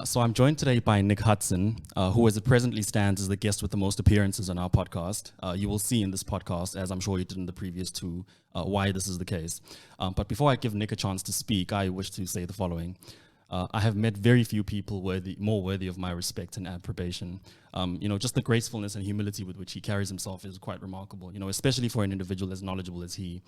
So I'm joined today by Nick Hudson, who as it presently stands is the guest with the most appearances on our podcast. You will see in this podcast, as I'm sure you did in the previous two, why this is the case. But before I give Nick a chance to speak, I wish to say the following. I have met very few people more worthy of my respect and approbation. Just the gracefulness and humility with which he carries himself is quite remarkable, especially for an individual as knowledgeable as he.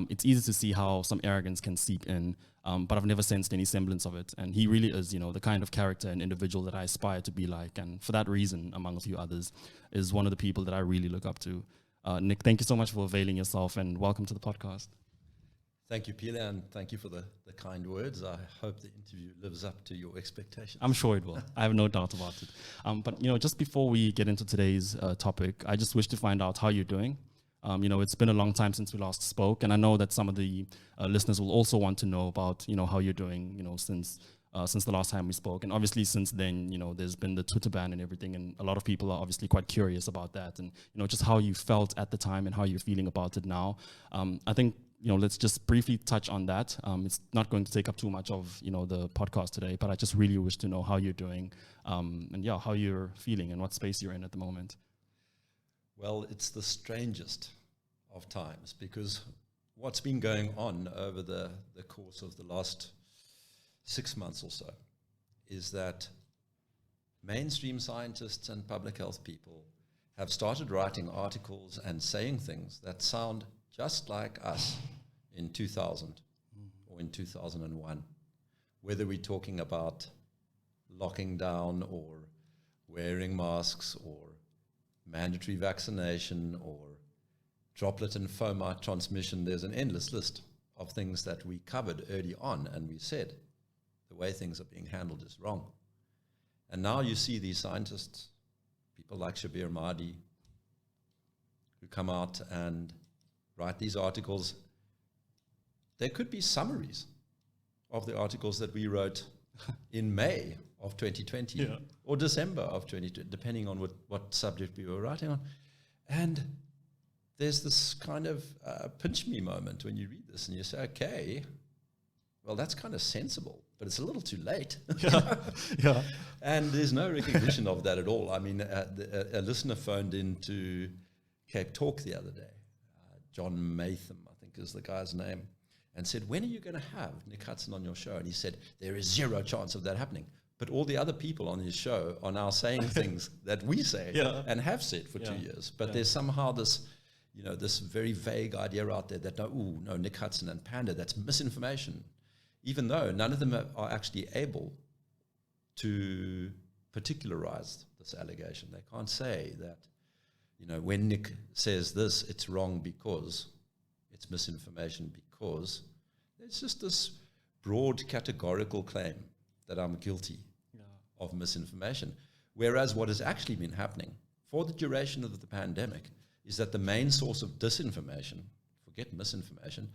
It's easy to see how some arrogance can seep in, but I've never sensed any semblance of it. And he really is, the kind of character and individual that I aspire to be like. And for that reason, among a few others, is one of the people that I really look up to. Nick, thank you so much for availing yourself and welcome to the podcast. Thank you, Phila, and thank you for the kind words. I hope the interview lives up to your expectations. I'm sure it will. I have no doubt about it. But just before we get into today's topic, I just wish to find out how you're doing. It's been a long time since we last spoke, and I know that some of the listeners will also want to know about, how you're doing, since the last time we spoke. And obviously since then, there's been the Twitter ban and everything, and a lot of people are obviously quite curious about that and, just how you felt at the time and how you're feeling about it now. I think, let's just briefly touch on that. It's not going to take up too much of, the podcast today, but I just really wish to know how you're doing and how you're feeling and what space you're in at the moment. Well, it's the strangest of times because what's been going on over the course of the last 6 months or so is that mainstream scientists and public health people have started writing articles and saying things that sound just like us in 2000 or in 2001, whether we're talking about locking down or wearing masks or mandatory vaccination or droplet and fomite transmission. There's an endless list of things that we covered early on, and we said the way things are being handled is wrong. And now you see these scientists, people like Shabir Mahdi, who come out and write these articles. There could be summaries of the articles that we wrote in May of 2020 or December of 2020, depending on what subject we were writing on. And there's this kind of pinch me moment when you read this and you say, okay, well, that's kind of sensible, but it's a little too late. Yeah. And there's no recognition of that at all. I mean, a listener phoned into Cape Talk the other day, John Matham, I think is the guy's name, and said, when are you going to have Nick Hudson on your show? And he said, there is zero chance of that happening. But all the other people on his show are now saying things that we say and have said for 2 years. But there's somehow this, this very vague idea out there that, no, Nick Hudson and PANDA, that's misinformation. Even though none of them are actually able to particularize this allegation. They can't say that, when Nick says this, it's wrong because it's misinformation, because there's just this broad categorical claim that I'm guilty of misinformation. Whereas what has actually been happening for the duration of the pandemic is that the main source of disinformation, forget misinformation,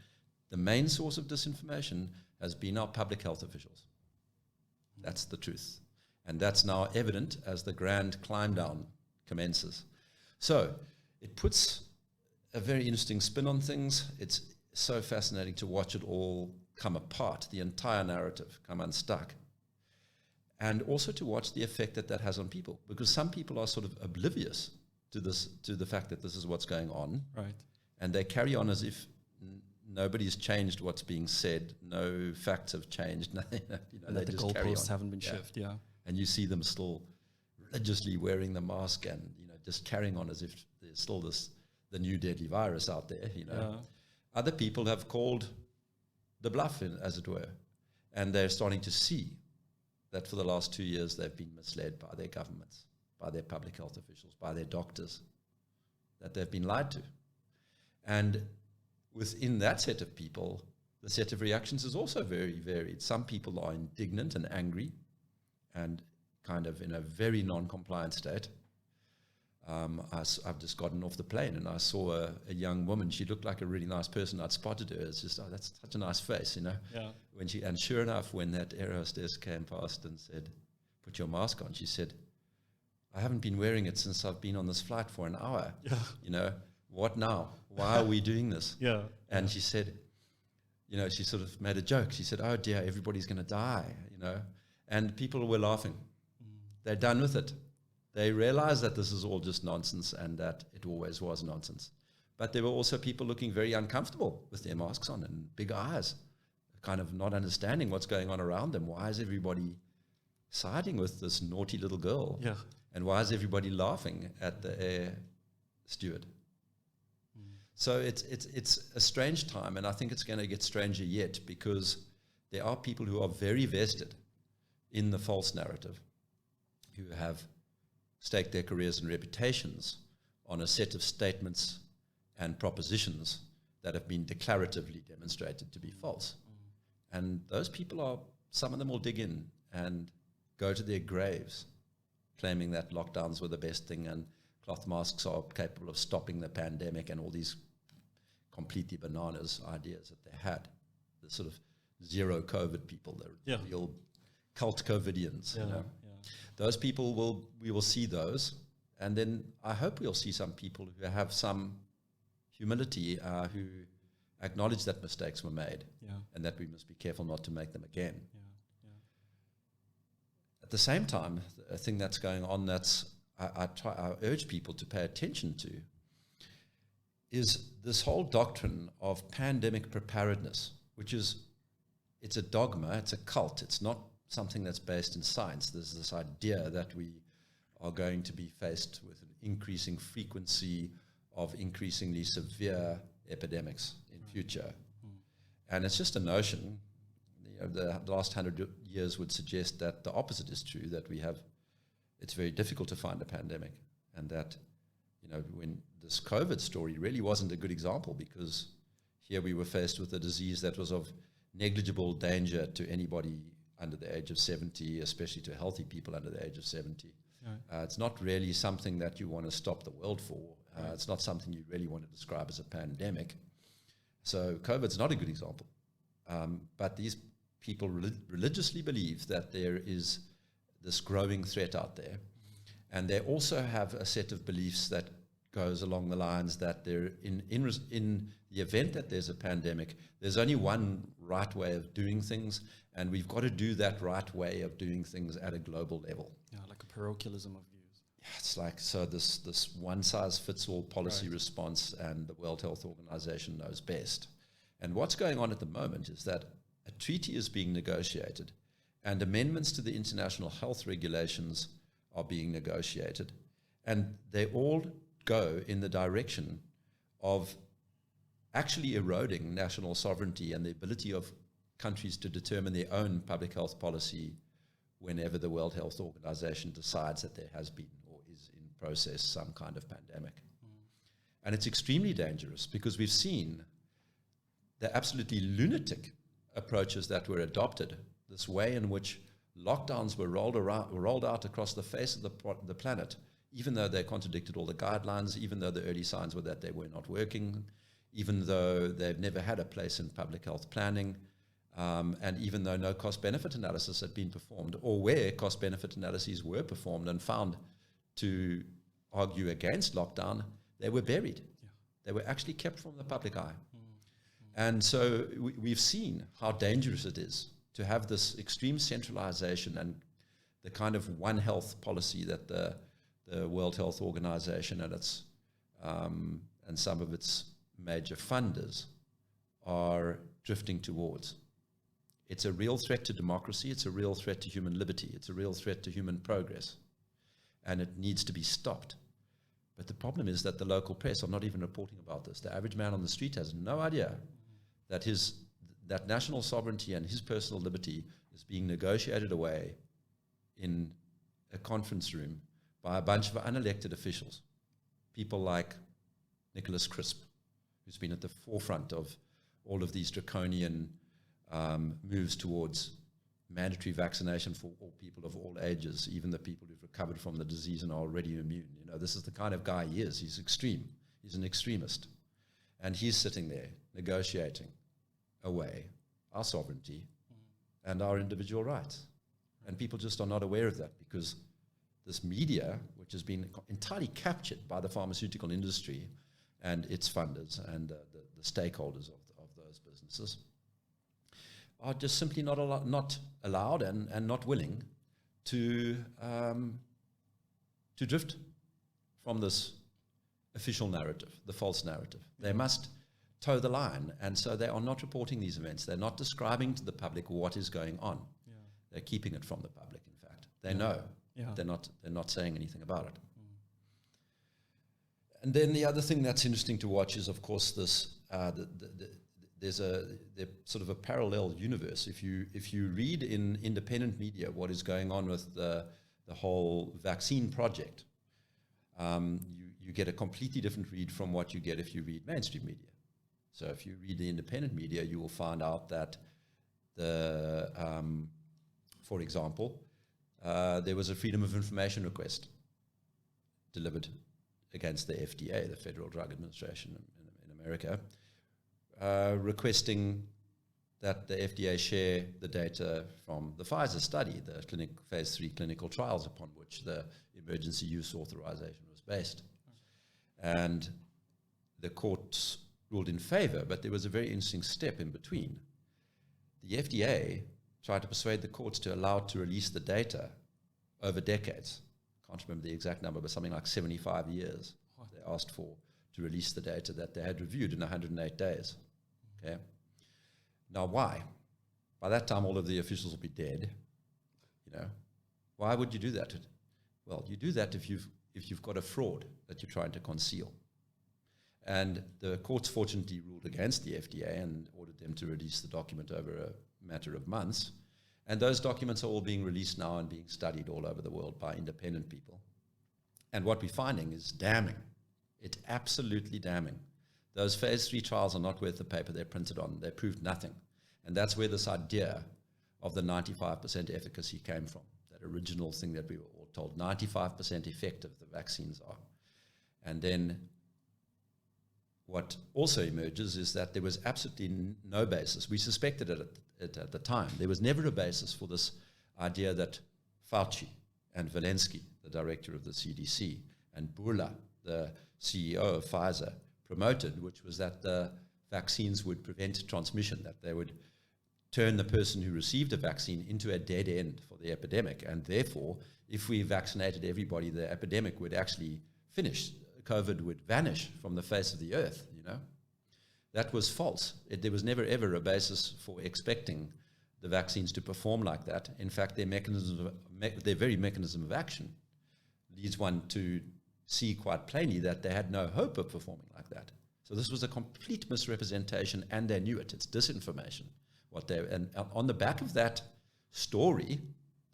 the main source of disinformation has been our public health officials. That's the truth. And that's now evident as the grand climb down commences. So it puts a very interesting spin on things. It's so fascinating to watch it all come apart, the entire narrative come unstuck. And also to watch the effect that has on people, because some people are sort of oblivious to the fact that this is what's going on. Right. And they carry on as if nobody's changed what's being said, no facts have changed, nothing. They just carry on. The goalposts haven't been shifted, And you see them still religiously wearing the mask and just carrying on as if there's still the new deadly virus out there. Other people have called the bluff, as it were, and they're starting to see that for the last 2 years they've been misled by their governments, by their public health officials, by their doctors, that they've been lied to. And within that set of people, the set of reactions is also very varied. Some people are indignant and angry and kind of in a very non-compliant state. I've just gotten off the plane and I saw a young woman. She looked like a really nice person. I'd spotted her. It's just, that's such a nice face, Yeah. And sure enough, when that air hostess came past and said, put your mask on, she said, I haven't been wearing it since I've been on this flight for an hour. Yeah. What now? Why are we doing this? Yeah. And she said, she sort of made a joke. She said, oh dear, everybody's going to die, And people were laughing. They're done with it. They realize that this is all just nonsense and that it always was nonsense. But there were also people looking very uncomfortable with their masks on and big eyes, kind of not understanding what's going on around them. Why is everybody siding with this naughty little girl? Yeah. And why is everybody laughing at the air steward? So it's a strange time, and I think it's going to get stranger yet, because there are people who are very vested in the false narrative, who have staked their careers and reputations on a set of statements and propositions that have been declaratively demonstrated to be false. And those people some of them will dig in and go to their graves claiming that lockdowns were the best thing and cloth masks are capable of stopping the pandemic and all these completely bananas ideas that they had. The sort of zero COVID people, the real cult COVIDians. You know? Those people we will see those, and then I hope we'll see some people who have some humility, who acknowledge that mistakes were made, and that we must be careful not to make them again. At the same time, a thing that's going on I urge people to pay attention to is this whole doctrine of pandemic preparedness, which it's a dogma, it's a cult, it's not something that's based in science. There's this idea that we are going to be faced with an increasing frequency of increasingly severe epidemics in future. And it's just a notion. The last 100 years would suggest that the opposite is true, that it's very difficult to find a pandemic, and that, when this COVID story really wasn't a good example, because here we were faced with a disease that was of negligible danger to anybody under the age of 70, especially to healthy people under the age of 70. It's not really something that you want to stop the world for. It's not something you really want to describe as a pandemic. So COVID's not a good example. But these people religiously believe that there is this growing threat out there. And they also have a set of beliefs that goes along the lines that in the event that there's a pandemic, there's only one right way of doing things, and we've got to do that right way of doing things at a global level. Yeah, like a parochialism of views. Yeah, it's like, so this one-size-fits-all policy response, and the World Health Organization knows best. And what's going on at the moment is that a treaty is being negotiated, and amendments to the international health regulations are being negotiated, and they all go in the direction of actually eroding national sovereignty and the ability of countries to determine their own public health policy whenever the World Health Organization decides that there has been or is in process some kind of pandemic. And it's extremely dangerous, because we've seen the absolutely lunatic approaches that were adopted, this way in which lockdowns were rolled out across the face of the planet, even though they contradicted all the guidelines, even though the early signs were that they were not working, even though they've never had a place in public health planning, and even though no cost-benefit analysis had been performed, or where cost-benefit analyses were performed and found to argue against lockdown, they were buried. They were actually kept from the public eye. And so we've seen how dangerous it is to have this extreme centralization and the kind of one health policy that the World Health Organization and and some of its major funders are drifting towards. It's a real threat to democracy. It's a real threat to human liberty. It's a real threat to human progress. And it needs to be stopped. But the problem is that the local press are not even reporting about this. The average man on the street has no idea that national sovereignty and his personal liberty is being negotiated away in a conference room by a bunch of unelected officials, people like Nicholas Crisp, who's been at the forefront of all of these draconian moves towards mandatory vaccination for all people of all ages, even the people who've recovered from the disease and are already immune. This is the kind of guy he is. He's extreme. He's an extremist. And he's sitting there negotiating away our sovereignty and our individual rights. And people just are not aware of that, because this media, which has been entirely captured by the pharmaceutical industry and its funders and the stakeholders of those businesses, are just simply not allowed and not willing to drift from this official narrative, the false narrative. They must toe the line, and so they are not reporting these events. They're not describing to the public what is going on. Yeah. They're keeping it from the public, in fact. They know. Yeah. They're not saying anything about it. And then the other thing that's interesting to watch is, of course, this there's sort of a parallel universe. If you read in independent media what is going on with the whole vaccine project, you get a completely different read from what you get if you read mainstream media. So if you read the independent media, you will find out that for example, there was a Freedom of Information request delivered against the FDA, the Federal Drug Administration in America, requesting that the FDA share the data from the Pfizer study, the phase 3 clinical trials upon which the emergency use authorization was based. And the courts ruled in favor, but there was a very interesting step in between. The FDA tried to persuade the courts to allow it to release the data over decades. Can't remember the exact number, but something like 75 years they asked for to release the data that they had reviewed in 108 days. Okay. Now, why? By that time, all of the officials will be dead. You know, why would you do that? Well, you do that if you've got a fraud that you're trying to conceal. And the courts fortunately ruled against the FDA and ordered them to release the document over a matter of months. And those documents are all being released now and being studied all over the world by independent people. And what we're finding is damning. It's absolutely damning. Those phase 3 trials are not worth the paper they're printed on. They proved nothing. And that's where this idea of the 95% efficacy came from, that original thing that we were all told, 95% effective the vaccines are. And then what also emerges is that there was absolutely no basis. We suspected it at the time. There was never a basis for this idea that Fauci and Walensky, the director of the CDC, and Burla, the CEO of Pfizer, promoted, which was that the vaccines would prevent transmission, that they would turn the person who received a vaccine into a dead end for the epidemic. And therefore, if we vaccinated everybody, the epidemic would actually finish. COVID would vanish from the face of the earth, you know. That was false. There was never, ever a basis for expecting the vaccines to perform like that. In fact, their very mechanism of action leads one to see quite plainly that they had no hope of performing like that. So this was a complete misrepresentation, and they knew it. It's disinformation. And on the back of that story,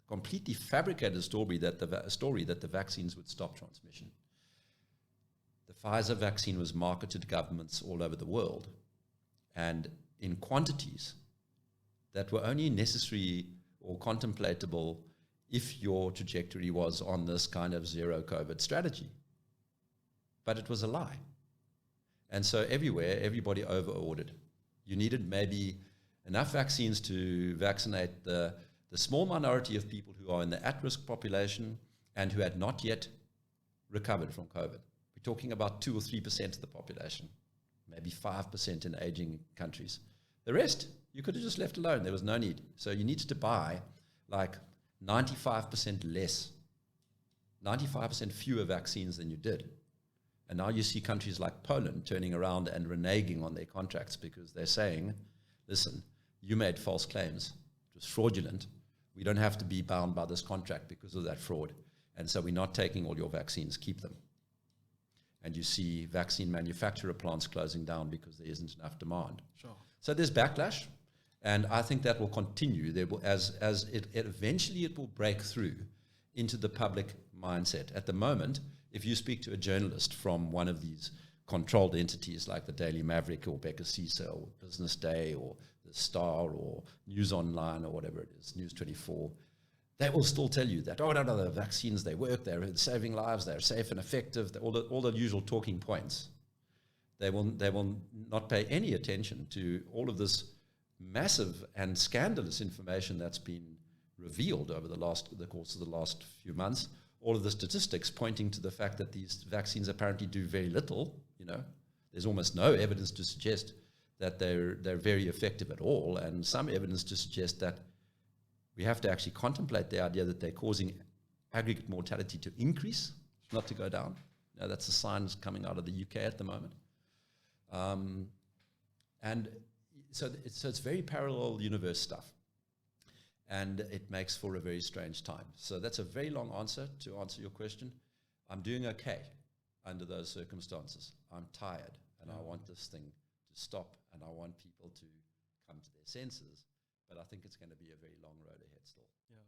completely fabricated story that the vaccines would stop transmission, the Pfizer vaccine was marketed to governments all over the world, and in quantities that were only necessary or contemplatable if your trajectory was on this kind of zero COVID strategy. But it was a lie. And so everywhere, everybody over-ordered. You needed maybe enough vaccines to vaccinate the small minority of people who are in the at-risk population and who had not yet recovered from COVID. We're talking about 2 or 3% of the population, maybe 5% in aging countries. The rest, you could have just left alone. There was no need. So you needed to buy like 95% less, 95% fewer vaccines than you did. And now you see countries like Poland turning around and reneging on their contracts because they're saying, listen, you made false claims. It was fraudulent. We don't have to be bound by this contract because of that fraud. And so we're not taking all your vaccines. Keep them. And you see vaccine manufacturer plants closing down because there isn't enough demand. Sure. So there's backlash, and I think that will continue. There will, as it eventually it will break through into the public mindset. At the moment, if you speak to a journalist from one of these controlled entities like the Daily Maverick or Becker Cisa or Business Day or the Star or News Online or whatever it is, News 24, they will still tell you that, oh, no, the vaccines, they work, they're saving lives, they're safe and effective, all the usual talking points. They will not pay any attention to all of this massive and scandalous information that's been revealed over the course of the last few months. All of the statistics pointing to the fact that these vaccines apparently do very little. You know, there's almost no evidence to suggest that they're very effective at all, and some evidence to suggest that we have to actually contemplate the idea that they're causing aggregate mortality to increase, not to go down. Now, that's the signs coming out of the UK at the moment. And so it's very parallel universe stuff. And it makes for a very strange time. So that's a very long answer to answer your question. I'm doing okay under those circumstances. I'm tired, and I want this thing to stop, and I want people to come to their senses. But I think it's going to be a very long road ahead still. Yeah.